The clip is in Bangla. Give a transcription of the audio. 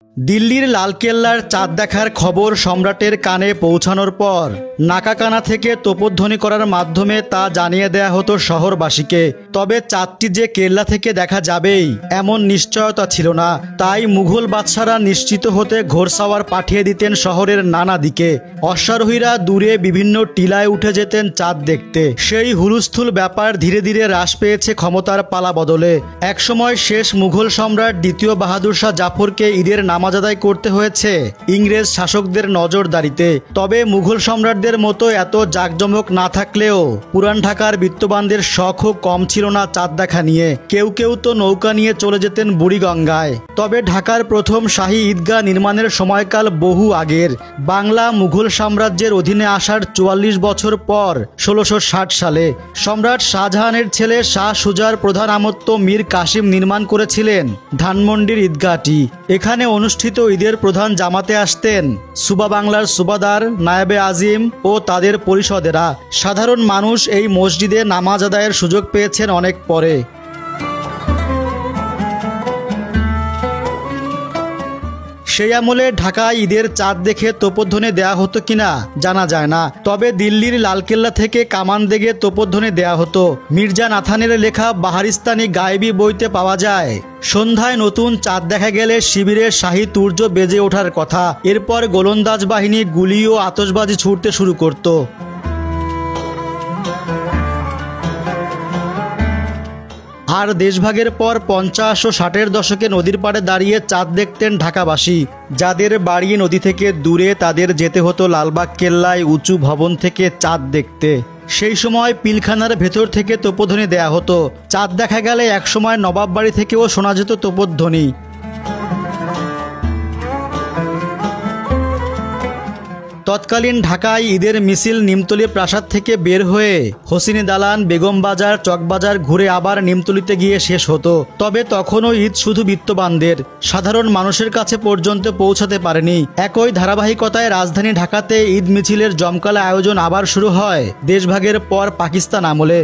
দিল্লির লালকেল্লার চাঁদ দেখার খবর সম্রাটের কানে পৌঁছানোর পর নাকাকানা থেকে তোপধ্বনি করার মাধ্যমে তা জানিয়ে দেয়া হতো শহরবাসীকে। তবে চাঁদটি যে কেল্লা থেকে দেখা যাবেই এমন নিশ্চয়তা ছিল না। তাই মুঘল বাদশারা নিশ্চিত হতে ঘোড়সাওয়ার পাঠিয়ে দিতেন শহরের নানা দিকে। অশ্বারোহীরা দূরে বিভিন্ন টিলায় উঠে যেতেন চাঁদ দেখতে। সেই হুলস্থুল ব্যাপার ধীরে ধীরে হ্রাস পেয়েছে ক্ষমতার পালা বদলে। একসময় শেষ মুঘল সম্রাট দ্বিতীয় বাহাদুর শাহ জাফরকে ঈদের নামাজ আদায় করতে হয়েছে ইংরেজ শাসকদের নজরদারিতে। তবে মুঘল সম্রাটদের মতো এত জাঁকজমক না থাকলেও পুরান ঢাকার বিত্তবানদের শখও কম ছিল না চাঁদ দেখা নিয়ে। কেউ কেউ তো নৌকা নিয়ে চলে যেতেন বুড়িগঙ্গায়। তবে ঢাকার প্রথম শাহী ঈদগাহ নির্মাণের সময়কাল বহু আগের। বাংলা মুঘল সাম্রাজ্যের অধীনে আসার ৪৪ বছর পর ১৬৬০ সালে সম্রাট শাহজাহানের ছেলে শাহ সুজার প্রধান আমত্ত মীর কাসিম নির্মাণ করেছিলেন ধানমন্ডির ঈদগাহটি। এখানে অনুষ্ঠিত ঈদের প্রধান জামাতে আসতেন সুবা বাংলার সুবাদার, নায়েবে আজিম ও তাদের পরিষদেরা। সাধারণ মানুষ এই মসজিদে নামাজ আদায়ের সুযোগ পেয়েছেন অনেক পরে। সেই আমলে ঢাকায় ঈদের চাঁদ দেখে তোপধ্বনি দেয়া হতো কিনা জানা যায় না। তবে দিল্লির লালকেল্লা থেকে কামান দেগে তোপধ্বনি দেয়া হতো। মির্জা নাথানের লেখা বাহারিস্তানি গায়েবী বইতে পাওয়া যায়, সন্ধ্যায় নতুন চাঁদ দেখা গেলে শিবিরের শাহী তুর্য বেজে ওঠার কথা। এরপর গোলন্দাজ বাহিনী গুলি ও আতশবাজি ছুড়তে শুরু করত। আর দেশভাগের পর ৫০ ও ৬০-এর দশকে নদীর পাড়ে দাঁড়িয়ে চাঁদ দেখতেন ঢাকাবাসী। যাদের বাড়ি নদী থেকে দূরে তাদের যেতে হতো লালবাগ কেল্লায় উঁচু ভবন থেকে চাঁদ দেখতে। সেই সময় পিলখানার ভেতর থেকে তোপধ্বনি দেয়া হতো। চাঁদ দেখা গেলে একসময় নবাব বাড়ি থেকেও শোনা যেত তোপধ্বনি। তৎকালীন ঢাকায় ঈদের মিছিল নিমতলী প্রাসাদ থেকে বের হয়ে হোসিনী দালান, বেগম বাজার, চকবাজার ঘুরে আবার নিমতলীতে গিয়ে শেষ হতো। তবে তখনও ঈদ শুধু বিত্তবানদের, সাধারণ মানুষের কাছে পর্যন্ত পৌঁছাতে পারেনি। একই ধারাবাহিকতায় রাজধানী ঢাকাতে ঈদ মিছিলের জমকালো আয়োজন আবার শুরু হয় দেশভাগের পর পাকিস্তান আমলে।